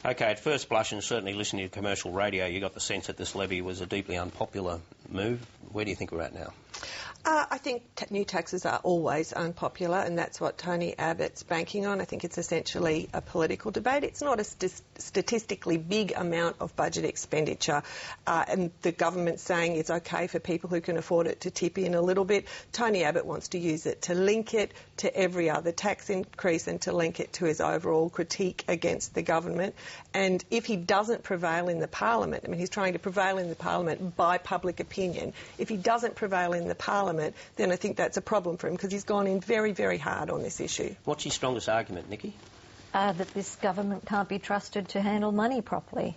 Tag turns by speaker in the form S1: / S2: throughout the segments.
S1: Okay, at first blush, and certainly listening to commercial radio, you got the sense that this levy was a deeply unpopular move. Where do you think we're at now?
S2: I think new taxes are always unpopular, and that's what Tony Abbott's banking on. I think it's essentially a political debate. It's not a statistically big amount of budget expenditure, and the government's saying it's okay for people who can afford it to tip in a little bit. Tony Abbott wants to use it to link it to every other tax increase and to link it to his overall critique against the government. And if he doesn't prevail in the Parliament, I mean, he's trying to prevail in the Parliament by public opinion. If he doesn't prevail in the Parliament, then I think that's a problem for him, because he's gone in very, very hard on this issue.
S1: What's his strongest argument, Nikki?
S3: That this government can't be trusted to handle money properly.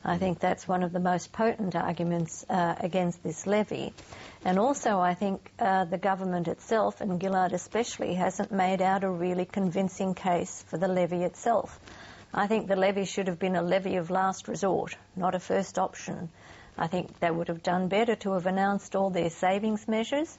S3: I think that's one of the most potent arguments against this levy. And also I think the government itself, and Gillard especially, hasn't made out a really convincing case for the levy itself. I think the levy should have been a levy of last resort, not a first option. I think they would have done better to have announced all their savings measures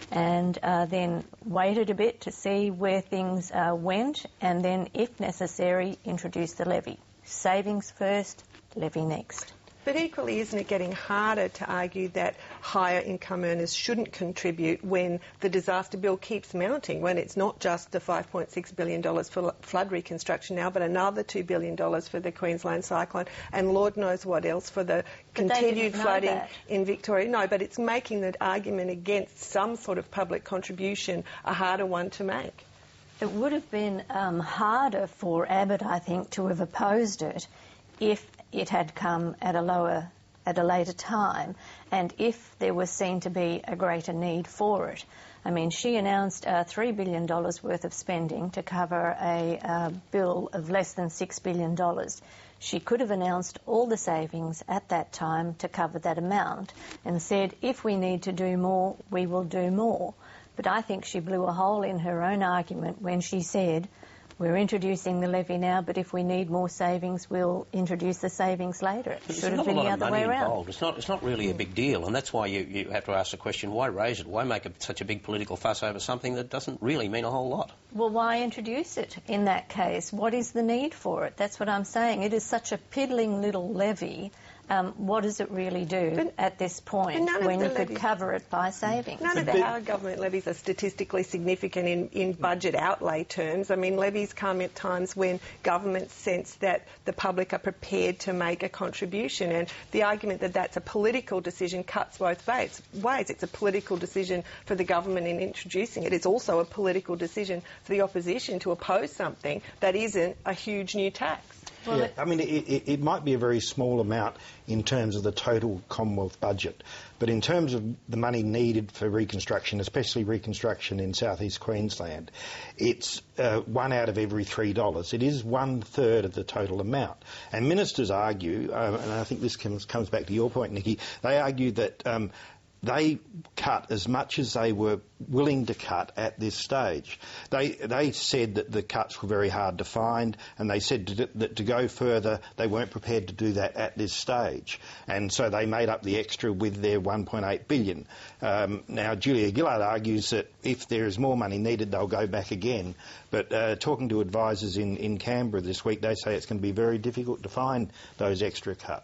S3: and then waited a bit to see where things went, and then, if necessary, introduce the levy. Savings first, levy next.
S2: But equally, isn't it getting harder to argue that higher income earners shouldn't contribute when the disaster bill keeps mounting, when it's not just the $5.6 billion for flood reconstruction now, but another $2 billion for the Queensland cyclone, and Lord knows what else for the continued flooding in Victoria? No, but it's making the argument against some sort of public contribution a harder one to make.
S3: It would have been harder for Abbott, I think, to have opposed it if it had come at a later time, and if there was seen to be a greater need for it. I mean, she announced $3 billion worth of spending to cover a bill of less than $6 billion. She could have announced all the savings at that time to cover that amount and said, if we need to do more, we will do more. But I think she blew a hole in her own argument when she said, we're introducing the levy now, but if we need more savings, we'll introduce the savings later. It should have been the other way around.
S1: It's not really a big deal, and that's why you have to ask the question, why raise it? Why make such a big political fuss over something that doesn't really mean a whole lot?
S3: Well, why introduce it in that case? What is the need for it? That's what I'm saying. It is such a piddling little levy. What does it really do at this point when you could cover it by savings?
S2: None of our government levies are statistically significant in budget outlay terms. I mean, levies come at times when governments sense that the public are prepared to make a contribution, and the argument that that's a political decision cuts both ways. It's a political decision for the government in introducing it. It's also a political decision for the opposition to oppose something that isn't a huge new tax.
S4: Well, yeah, I mean, it might be a very small amount in terms of the total Commonwealth budget, but in terms of the money needed for reconstruction, especially reconstruction in southeast Queensland, it's $1 out of every $3. It is 1/3 of the total amount. And ministers argue, and I think this comes back to your point, Nikki, they argue that they cut as much as they were willing to cut at this stage. They said that the cuts were very hard to find, and they said that to go further, they weren't prepared to do that at this stage. And so they made up the extra with their $1.8 billion. Now, Julia Gillard argues that if there is more money needed, they'll go back again. But talking to advisors in Canberra this week, they say it's going to be very difficult to find those extra cuts.